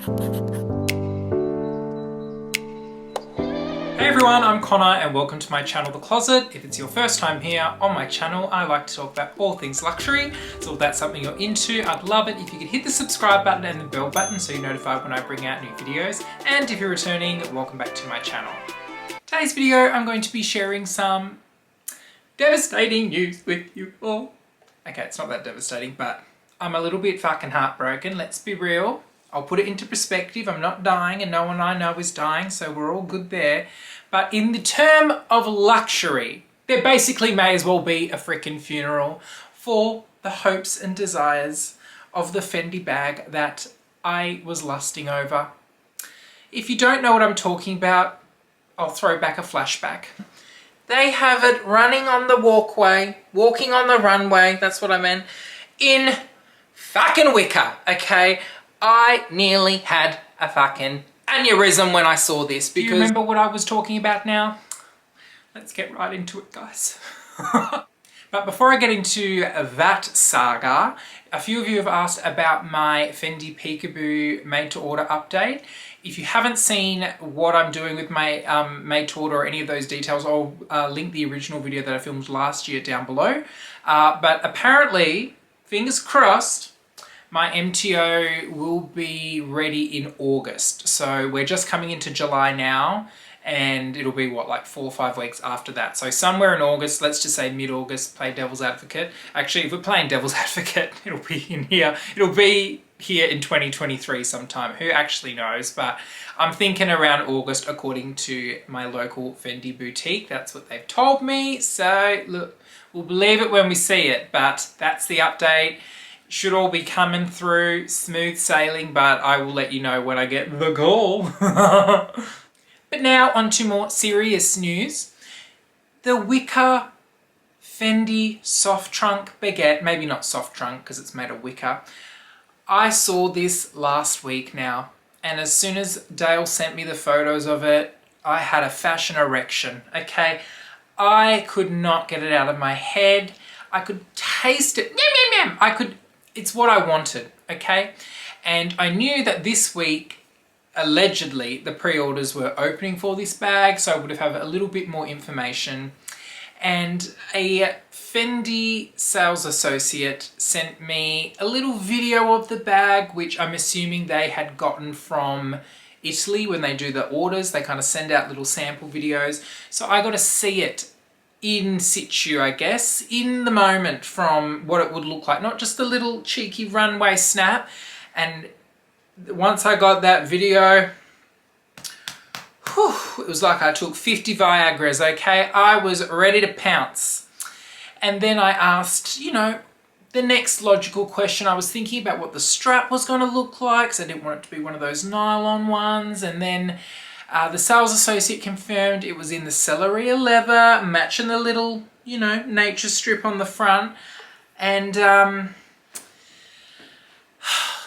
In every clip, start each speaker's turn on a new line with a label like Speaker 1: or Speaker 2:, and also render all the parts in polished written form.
Speaker 1: Hey everyone, I'm Connor and welcome to my channel, The Closet. If it's your first time here on my channel, I like to talk about all things luxury. So if that's something you're into, I'd love it if you could hit the subscribe button and the bell button so you're notified when I bring out new videos. And if you're returning, welcome back to my channel. Today's video, I'm going to be sharing some devastating news with you all. Okay, it's not that devastating, but I'm a little bit fucking heartbroken, let's be real. I'll put it into perspective, I'm not dying and no one I know is dying, so we're all good there. But in the term of luxury, there basically may as well be a frickin' funeral for the hopes and desires of the Fendi bag that I was lusting over. If you don't know what I'm talking about, I'll throw back a flashback. They have it running on the walkway, walking on the runway, that's what I meant, in fucking Wicker, okay? I nearly had a fucking aneurysm when I saw this because... Do you remember what I was talking about now? Let's get right into it, guys. But before I get into that saga, a few of you have asked about my Fendi Peekaboo made-to-order update. If you haven't seen what I'm doing with my made-to-order or any of those details, I'll link the original video that I filmed last year down below. But apparently, fingers crossed, my MTO will be ready in August. So we're just coming into July now and it'll be what, like 4 or 5 weeks after that. So somewhere in August, let's just say mid-August, play devil's advocate. Actually, if we're playing devil's advocate, it'll be in here. It'll be here in 2023 sometime. Who actually knows? But I'm thinking around August according to my local Fendi boutique. That's what they've told me. So look, we'll believe it when we see it, but that's the update. Should all be coming through smooth sailing, but I will let you know when I get the call. But now on to more serious news. The Wicker Fendi soft trunk baguette, maybe not soft trunk because it's made of wicker. I saw this last week now, and as soon as Dale sent me the photos of it, I had a fashion erection, okay? I could not get it out of my head. I could taste it, it's what I wanted, okay? And I knew that this week, allegedly, the pre-orders were opening for this bag, so I would have a little bit more information. And a Fendi sales associate sent me a little video of the bag, which I'm assuming they had gotten from Italy when they do the orders. They kind of send out little sample videos. So I got to see it in situ, I guess, in the moment from what it would look like. Not just a little cheeky runway snap. And once I got that video, whew, it was like I took 50 Viagras, okay? I was ready to pounce. And then I asked, you know, the next logical question. I was thinking about what the strap was going to look like, because I didn't want it to be one of those nylon ones. And then the sales associate confirmed it was in the celery leather, matching the little, you know, nature strip on the front. And then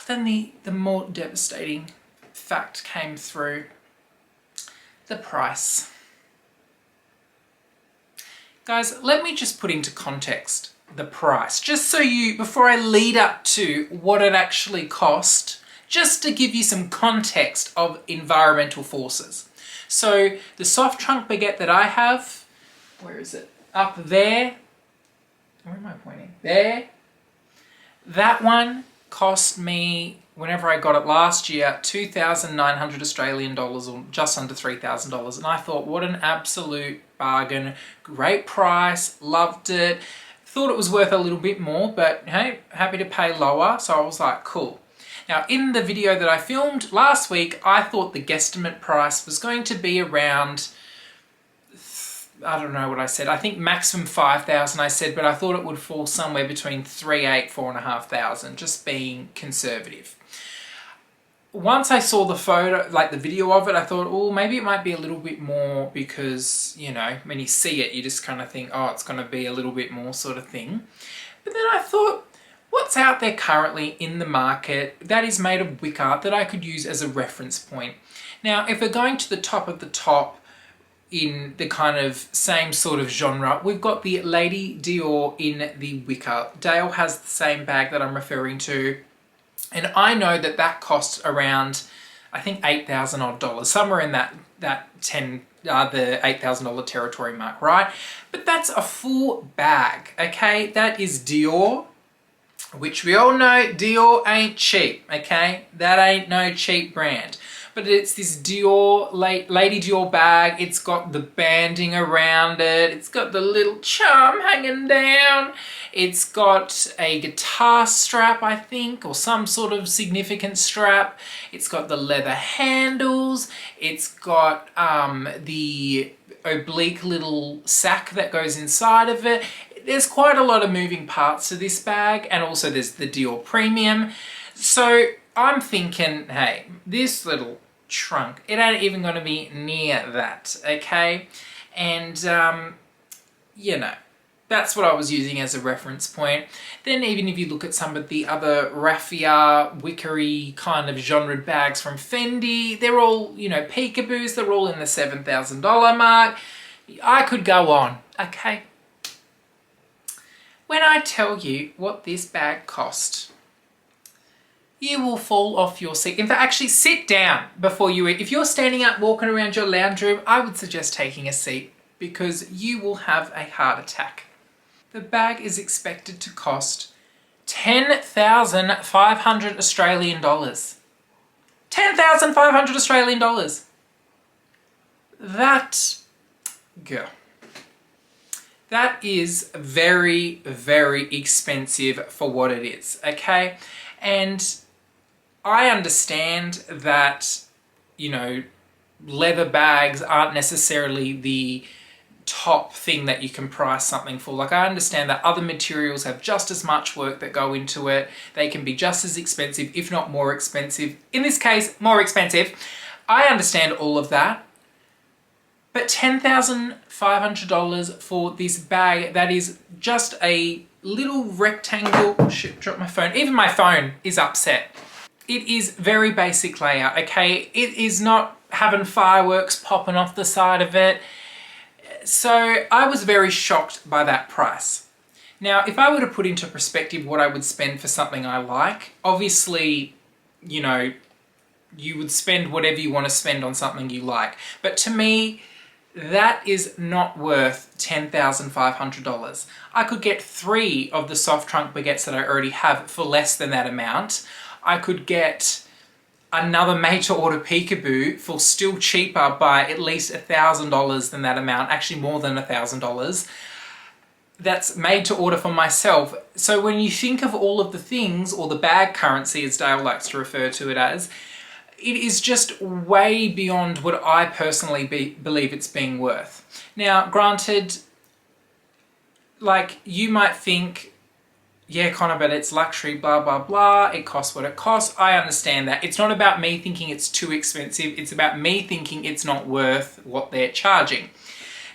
Speaker 1: the more devastating fact came through. The price. Guys, let me just put into context the price, just so you, before I lead up to what it actually cost, just to give you some context of environmental forces. So the soft trunk baguette that I have, where is it? Up there. Where am I pointing? There. That one cost me, whenever I got it last year, 2,900 Australian dollars, or just under $3,000. And I thought, what an absolute bargain. Great price, loved it. Thought it was worth a little bit more, but hey, happy to pay lower. So I was like, cool. Now, in the video that I filmed last week, I thought the guesstimate price was going to be around, I don't know what I said, I think maximum 5,000 I said, but I thought it would fall somewhere between 3,800, 4,500, just being conservative. Once I saw the photo, like the video of it, I thought, oh, maybe it might be a little bit more because, you know, when you see it, you just kind of think, oh, it's going to be a little bit more sort of thing. But then I thought, what's out there currently in the market that is made of wicker that I could use as a reference point? Now, if we're going to the top of the top in the kind of same sort of genre, we've got the Lady Dior in the wicker. Dale has the same bag that I'm referring to, and I know that that costs around I think $8,000 odd dollars, somewhere in the $8,000 territory mark, right? But that's a full bag, okay? That is Dior, which we all know Dior ain't cheap, okay? That ain't no cheap brand. But it's this Dior, Lady Dior bag. It's got the banding around it. It's got the little charm hanging down. It's got a guitar strap, I think, or some sort of significant strap. It's got the leather handles. It's got the oblique little sack that goes inside of it. There's quite a lot of moving parts to this bag, and also there's the Dior Premium. So I'm thinking, hey, this little trunk, it ain't even going to be near that, okay? And, you know, that's what I was using as a reference point. Then even if you look at some of the other raffia, wickery kind of genre bags from Fendi, they're all, you know, peekaboos, they're all in the $7,000 mark. I could go on, okay? When I tell you what this bag cost, you will fall off your seat. In fact, actually sit down before you eat. If you're standing up walking around your lounge room, I would suggest taking a seat because you will have a heart attack. The bag is expected to cost 10,500 Australian dollars. 10,500 Australian dollars. That, girl, that is very, very expensive for what it is, okay? And I understand that, you know, leather bags aren't necessarily the top thing that you can price something for. Like, I understand that other materials have just as much work that go into it. They can be just as expensive, if not more expensive. In this case, more expensive. I understand all of that. But $10,500 for this bag that is just a little rectangle. Oh shit, dropped my phone. Even my phone is upset. It is very basic layout, okay? It is not having fireworks popping off the side of it. So I was very shocked by that price. Now, if I were to put into perspective what I would spend for something I like, obviously, you know, you would spend whatever you want to spend on something you like. But to me, that is not worth $10,500. I could get 3 of the soft trunk baguettes that I already have for less than that amount. I could get another made-to-order peekaboo for still cheaper by at least $1,000 than that amount, actually more than $1,000. That's made to order for myself. So when you think of all of the things, or the bag currency as Dale likes to refer to it as, it is just way beyond what I personally believe it's being worth. Now, granted, like, you might think, yeah, Connor, but it's luxury, blah, blah, blah. It costs what it costs. I understand that. It's not about me thinking it's too expensive. It's about me thinking it's not worth what they're charging.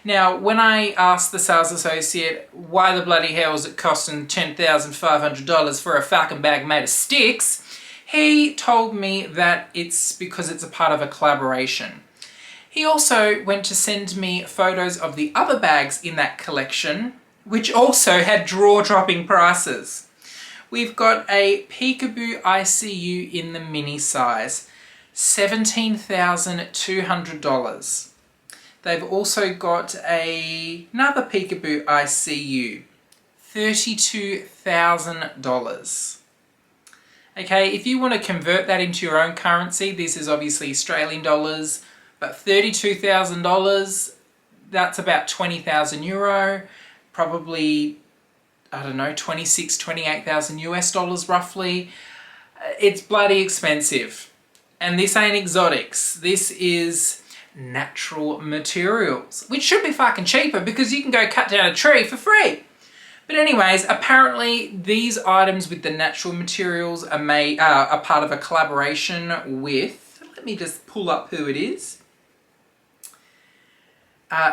Speaker 1: Now, when I asked the sales associate, why the bloody hell is it costing $10,500 for a fucking bag made of sticks, he told me that it's because it's a part of a collaboration. He also went to send me photos of the other bags in that collection, which also had jaw-dropping prices. We've got a Peekaboo ICU in the mini size, $17,200. They've also got another Peekaboo ICU, $32,000. Okay, if you want to convert that into your own currency, this is obviously Australian dollars, but $32,000, that's about 20,000 euro. Probably, I don't know, 28,000 US dollars roughly. It's bloody expensive. And this ain't exotics. This is natural materials, which should be fucking cheaper because you can go cut down a tree for free. But anyways, apparently these items with the natural materials are part of a collaboration with, let me just pull up who it is.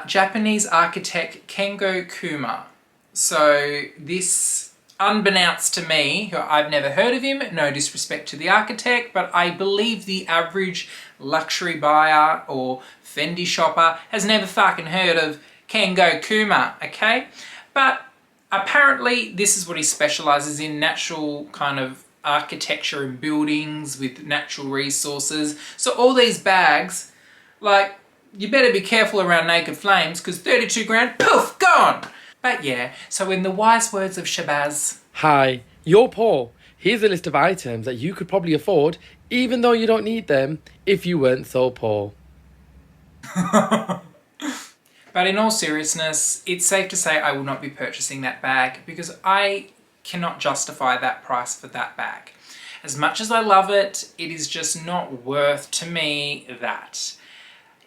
Speaker 1: Japanese architect Kengo Kuma. So this, unbeknownst to me, who I've never heard of him, no disrespect to the architect, but I believe the average luxury buyer or Fendi shopper has never fucking heard of Kengo Kuma, okay? But apparently this is what he specializes in, natural kind of architecture and buildings with natural resources. So all these bags, like, you better be careful around Naked Flames because 32 grand, poof, gone. But yeah, so in the wise words of Shabazz.
Speaker 2: Hi, you're poor. Here's a list of items that you could probably afford even though you don't need them if you weren't so poor.
Speaker 1: But in all seriousness, it's safe to say I will not be purchasing that bag because I cannot justify that price for that bag. As much as I love it, it is just not worth to me that.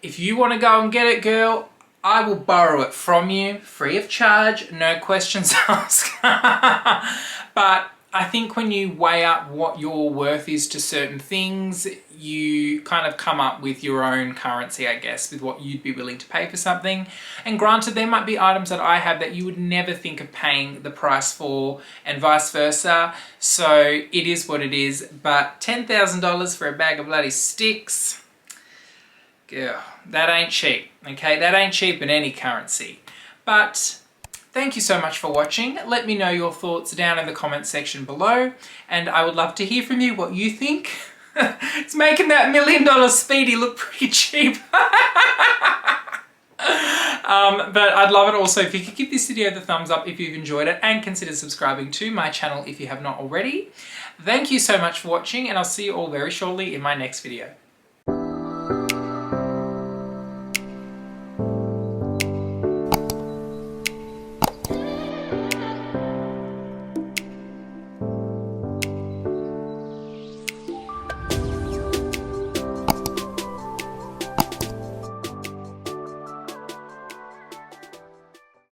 Speaker 1: If you want to go and get it, girl, I will borrow it from you free of charge, no questions asked. But I think when you weigh up what your worth is to certain things, you kind of come up with your own currency, I guess, with what you'd be willing to pay for something. And granted, there might be items that I have that you would never think of paying the price for, and vice versa. So it is what it is. But $10,000 for a bag of bloody sticks, girl, that ain't cheap, okay? That ain't cheap in any currency. But thank you so much for watching. Let me know your thoughts down in the comment section below, and I would love to hear from you what you think. It's making that $1 million Speedy look pretty cheap. But I'd love it also if you could give this video the thumbs up if you've enjoyed it, and consider subscribing to my channel if you have not already. Thank you so much for watching, and I'll see you all very shortly in my next video.